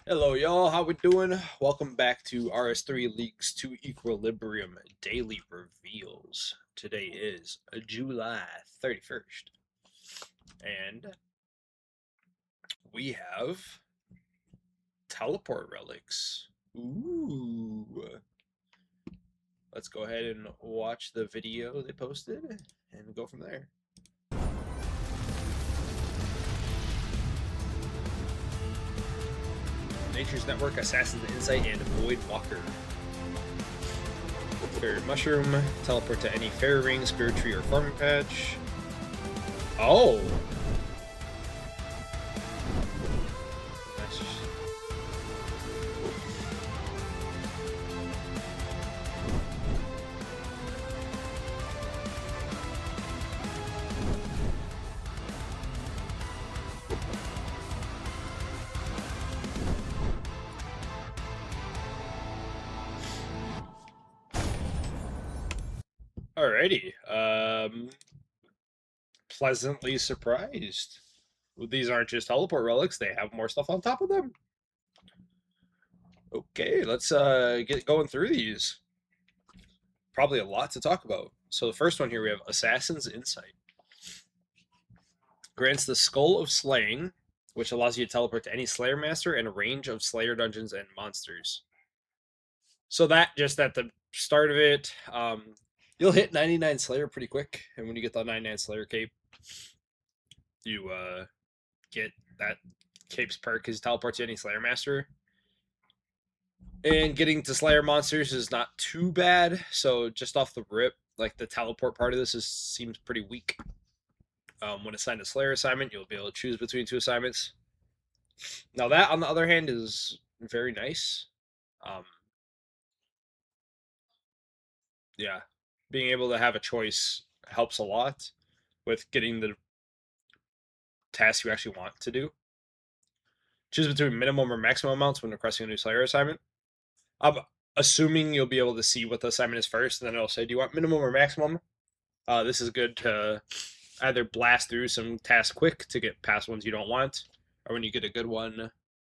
Hello, y'all. How we doing? Welcome back to Rs3 Leaks to Equilibrium Daily Reveals. Today is July 31st, and we have teleport relics. Ooh. Let's go ahead and watch the video they posted and go from there. Nature's Network, Assassin's Insight, and Void Walker. Fairy Mushroom, teleport to any fairy ring, spirit tree, or farming patch. Oh! Nice. Alrighty. Pleasantly surprised. These aren't just teleport relics, they have more stuff on top of them. Okay, let's get going through these. Probably a lot to talk about. So the first one here we have Assassin's Insight. Grants the Skull of Slaying, which allows you to teleport to any Slayer Master and a range of Slayer dungeons and monsters. So that just at the start of it, you'll hit 99 Slayer pretty quick, and when you get the 99 Slayer cape, you get that cape's perk is teleport to any Slayer Master. And getting to Slayer monsters is not too bad. So just off the rip, like the teleport part of this seems pretty weak. When assigned a Slayer assignment, you'll be able to choose between two assignments. Now that, on the other hand, is very nice. Yeah, being able to have a choice helps a lot with getting the tasks you actually want to do. Choose between minimum or maximum amounts when requesting a new Slayer assignment. I'm assuming you'll be able to see what the assignment is first, and then it'll say, do you want minimum or maximum? This is good to either blast through some tasks quick to get past ones you don't want, or when you get a good one,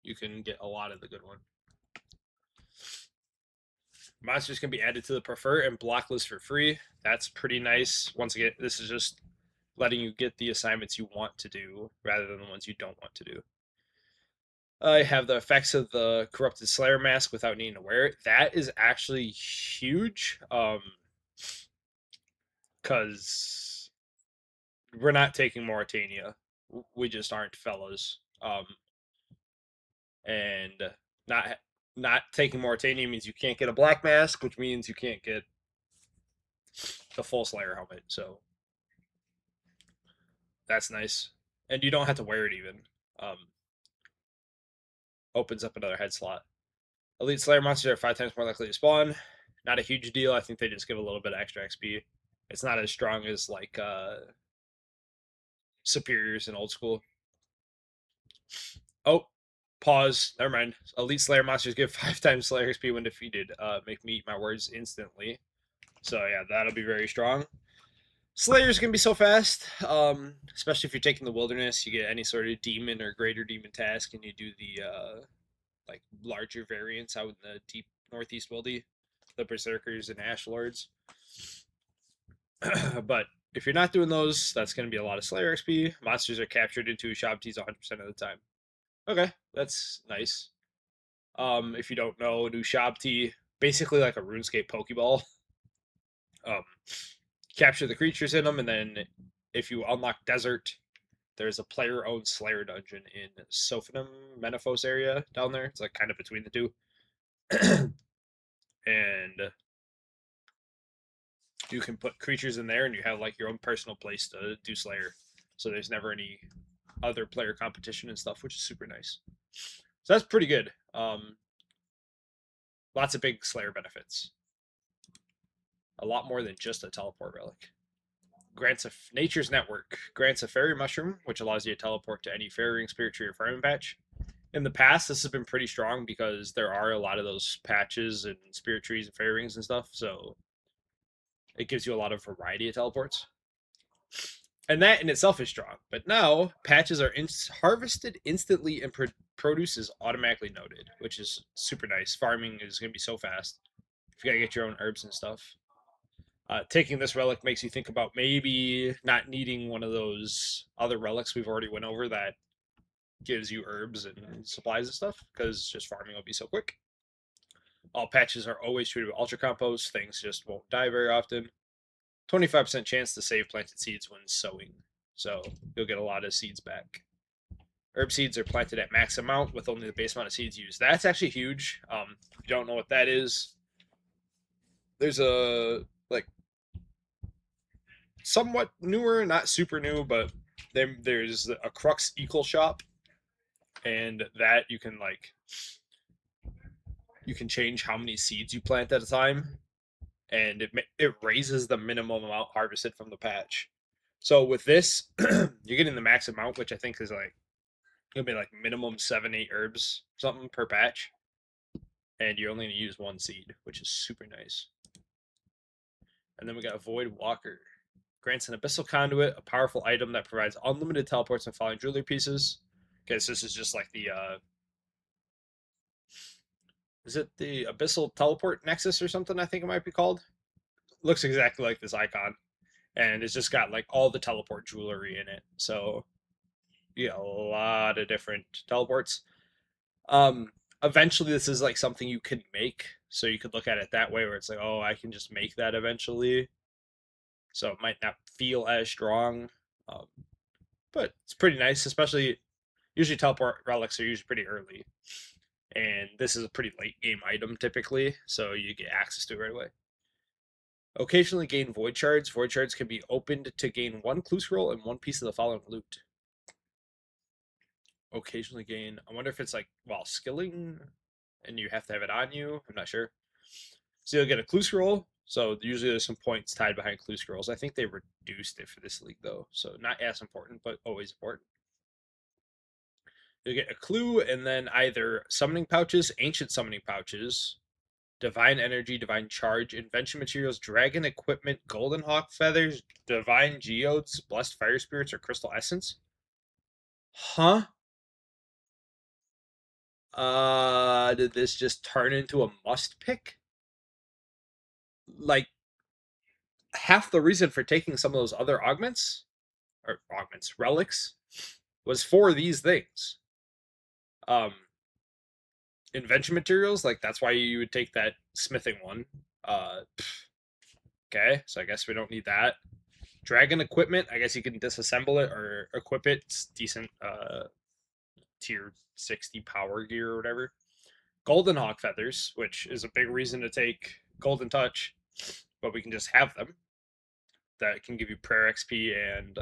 you can get a lot of the good one. Monsters can be added to the prefer and block list for free. That's pretty nice. Once again, this is just letting you get the assignments you want to do rather than the ones you don't want to do. I have the effects of the corrupted Slayer mask without needing to wear it. That is actually huge. Because we're not taking Mauritania. We just aren't fellas. And not taking Mauritania means you can't get a black mask, which means you can't get the full Slayer helmet. So that's nice, and you don't have to wear it even. Opens up another head slot. Elite Slayer monsters are 5 times more likely to spawn. Not a huge deal. I think they just give a little bit extra XP. It's not as strong as like superiors in old school. Oh, pause. Never mind. Elite Slayer monsters give 5 times Slayer XP when defeated. Make me eat my words instantly. So yeah, that'll be very strong. Slayers can be so fast, especially if you're taking the wilderness. You get any sort of demon or greater demon task, and you do the like larger variants out in the deep northeast wildy, the berserkers and ash lords. But if you're not doing those, that's going to be a lot of Slayer XP. Monsters are captured into Ushabtis 100% of the time. Okay, that's nice. If you don't know, an Ushabti, basically like a RuneScape Pokeball. Capture the creatures in them, and then if you unlock Desert, there's a player-owned Slayer dungeon in Sophanum, Menaphos area down there. It's like kind of between the two. And you can put creatures in there, and you have like your own personal place to do Slayer. So there's never any other player competition and stuff, which is super nice. So that's pretty good. Lots of big Slayer benefits. A lot more than just a teleport relic. Grants a Nature's Network grants a fairy mushroom, which allows you to teleport to any fairy ring, spirit tree, or farming patch. In the past, this has been pretty strong because there are a lot of those patches and spirit trees and fairy rings and stuff. So it gives you a lot of variety of teleports. And that in itself is strong. But now patches are harvested instantly and produce is automatically noted, which is super nice. Farming is going to be so fast. If you got to get your own herbs and stuff. Taking this relic makes you think about maybe not needing one of those other relics we've already went over that gives you herbs and supplies and stuff, because just farming will be so quick. All patches are always treated with ultra compost. Things just won't die very often. 25% chance to save planted seeds when sowing, so you'll get a lot of seeds back. Herb seeds are planted at max amount with only the base amount of seeds used. That's actually huge. If you don't know what that is, there's a like somewhat newer, not super new, but there's a Crux Equal shop, and that you can change how many seeds you plant at a time, and it raises the minimum amount harvested from the patch. So with this, you're getting the max amount, which I think is like it'll be like minimum 7-8 herbs something per patch, and you're only going to use one seed, which is super nice. And then we got Void Walker. Grants an Abyssal Conduit, a powerful item that provides unlimited teleports and falling jewelry pieces. Okay, so this is just like the is it the Abyssal Teleport Nexus or something? I think it might be called. Looks exactly like this icon, and it's just got like all the teleport jewelry in it. So yeah, a lot of different teleports. Eventually, this is like something you can make, so you could look at it that way, where it's like, oh, I can just make that eventually. So it might not feel as strong, but it's pretty nice. Especially, usually teleport relics are usually pretty early, and this is a pretty late game item typically, so you get access to it right away. Occasionally gain void shards. Void shards can be opened to gain 1 clue scroll and 1 piece of the following loot. Occasionally gain. I wonder if it's like while skilling, and you have to have it on you. I'm not sure. So you'll get a clue scroll. So usually there's some points tied behind clue scrolls. I think they reduced it for this league though, so not as important, but always important. You'll get a clue, and then either summoning pouches, ancient summoning pouches, divine energy, divine charge, invention materials, dragon equipment, golden hawk feathers, divine geodes, blessed fire spirits, or crystal essence. Huh? Did this just turn into a must pick? Like, half the reason for taking some of those other relics, was for these things. Invention materials, like that's why you would take that smithing one. Okay, so I guess we don't need that. Dragon equipment, I guess you can disassemble it or equip it. It's decent tier 60 power gear or whatever. Golden hawk feathers, which is a big reason to take golden touch, but we can just have them. That can give you prayer XP and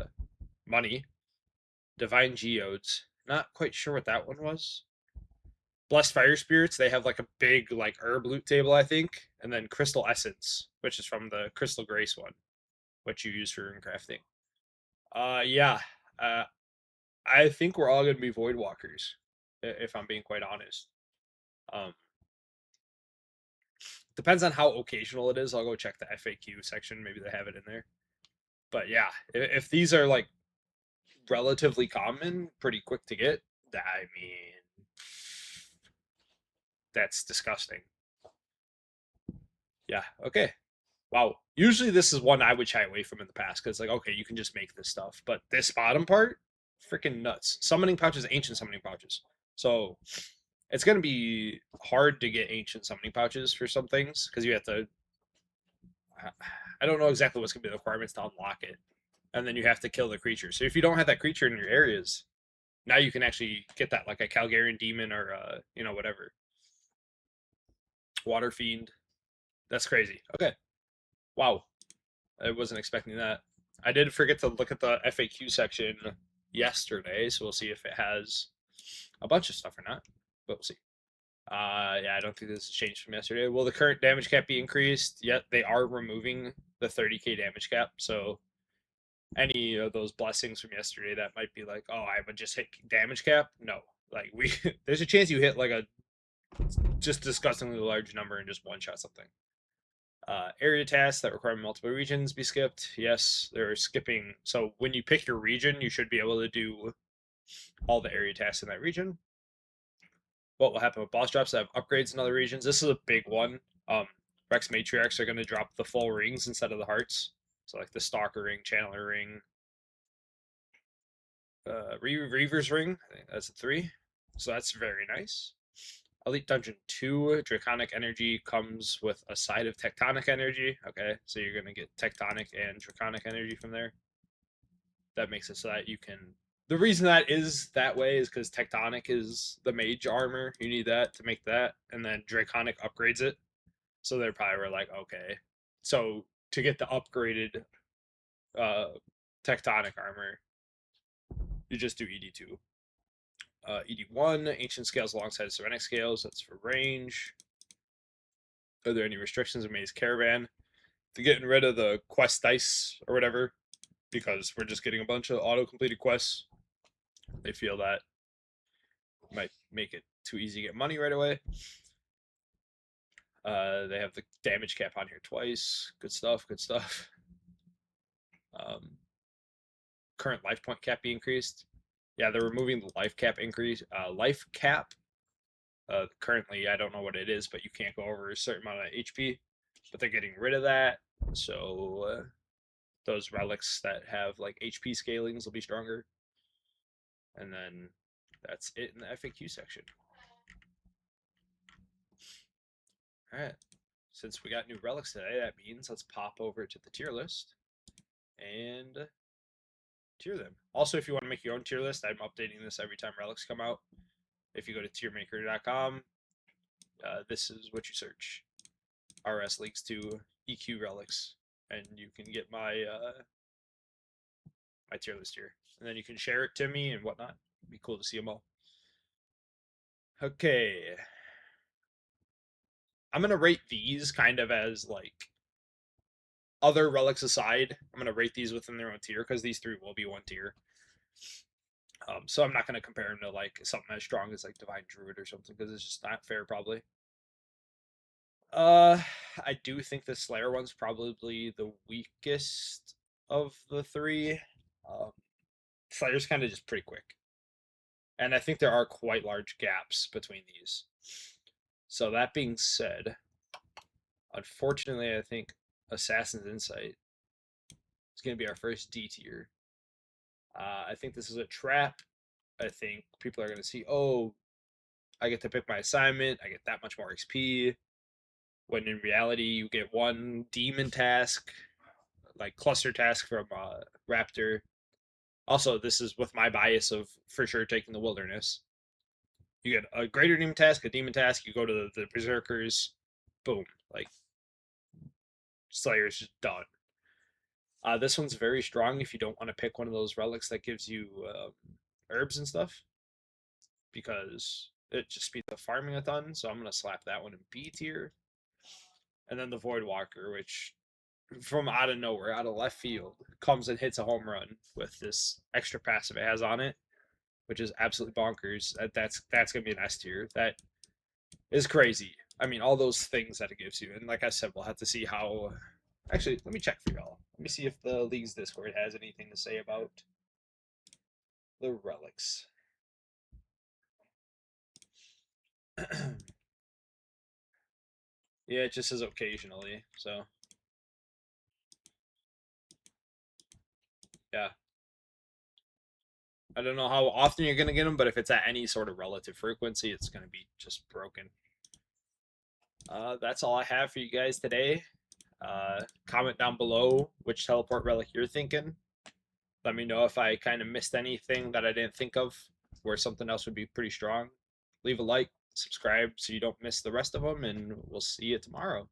money. Divine geodes, not quite sure what that one was. Blessed fire spirits, they have like a big like herb loot table, I think, and then crystal essence, which is from the crystal grace one, which you use for rune crafting. Yeah. I think we're all gonna be void walkers, if I'm being quite honest. Depends on how occasional it is. I'll go check the FAQ section. Maybe they have it in there. But yeah, if these are like relatively common, pretty quick to get, I mean, that's disgusting. Yeah. Okay. Wow. Usually this is one I would shy away from in the past, because like, okay, you can just make this stuff, but this bottom part, freaking nuts. Summoning pouches, ancient summoning pouches. So it's going to be hard to get ancient summoning pouches for some things, because you have to. I don't know exactly what's going to be the requirements to unlock it, and then you have to kill the creature. So if you don't have that creature in your areas, now you can actually get that, like a Calgarian demon or whatever. Water fiend. That's crazy. Okay. Wow. I wasn't expecting that. I did forget to look at the FAQ section yesterday, so we'll see if it has a bunch of stuff or not. But we'll see. Yeah, I don't think this has changed from yesterday. Will the current damage cap be increased? Yet they are removing the 30k damage cap, so any of those blessings from yesterday that might be like, oh, I would just hit damage cap. No, like there's a chance you hit like a just disgustingly large number and just one shot something. Area tasks that require multiple regions be skipped. Yes, they're skipping. So when you pick your region, you should be able to do all the area tasks in that region. what will happen with boss drops that have upgrades in other regions. This is a big one. Rex Matriarchs are going to drop the full rings instead of the hearts. So like the Stalker ring, Channeler ring, Reaver's ring. I think that's a 3. So that's very nice. Elite Dungeon 2, Draconic Energy comes with a side of Tectonic Energy. Okay, so you're going to get Tectonic and Draconic Energy from there. That makes it so that you can... The reason that is that way is because Tectonic is the mage armor. You need that to make that. And then Draconic upgrades it. So they probably were like, okay. So to get the upgraded Tectonic armor, you just do ED2. ED1, Ancient Scales alongside Serenic Scales. That's for range. Are there any restrictions in Maze Caravan? They're getting rid of the quest dice or whatever because we're just getting a bunch of auto-completed quests. They feel that might make it too easy to get money right away. They have the damage cap on here twice. Good stuff, good stuff. Current life point cap be increased. Yeah, they're removing the life cap increase. Life cap. Currently, I don't know what it is, but you can't go over a certain amount of HP. But they're getting rid of that. So those relics that have like HP scalings will be stronger. And then that's it in the FAQ section. Alright. Since we got new relics today, that means let's pop over to the tier list and tier them. Also, if you want to make your own tier list, I'm updating this every time relics come out. If you go to tiermaker.com, this is what you search. RS Leagues 2 EQ relics, and you can get my my tier list here. And then you can share it to me and whatnot. It'd be cool to see them all. Okay. I'm going to rate these kind of as like other relics aside. I'm going to rate these within their own tier because these 3 will be one tier. So I'm not going to compare them to like something as strong as like Divine Druid or something because it's just not fair probably. I do think the Slayer one's probably the weakest of the 3. Slayer's kind of just pretty quick. And I think there are quite large gaps between these. So that being said, unfortunately, I think Assassin's Insight is going to be our first D tier. I think this is a trap. I think people are going to see, oh, I get to pick my assignment. I get that much more XP. When in reality, you get one demon task, like cluster task from Raptor. Also, this is with my bias of for sure taking the Wilderness. You get a greater demon task, a demon task, you go to the Berserkers, boom. Like, Slayer's just done. This one's very strong if you don't want to pick one of those relics that gives you herbs and stuff. Because it just speeds the farming a ton, so I'm going to slap that one in B tier. And then the Voidwalker, which from out of nowhere, out of left field, comes and hits a home run with this extra passive it has on it, which is absolutely bonkers. That's going to be an S tier. That is crazy. I mean, all those things that it gives you. And like I said, we'll have to see how... Actually, let me check for y'all. Let me see if the League's Discord has anything to say about the relics. Yeah, it just says occasionally, so... Yeah. I don't know how often you're going to get them, but if it's at any sort of relative frequency, it's going to be just broken. That's all I have for you guys today. Comment down below which teleport relic you're thinking. Let me know if I kind of missed anything that I didn't think of, where something else would be pretty strong. Leave a like, subscribe so you don't miss the rest of them, and we'll see you tomorrow.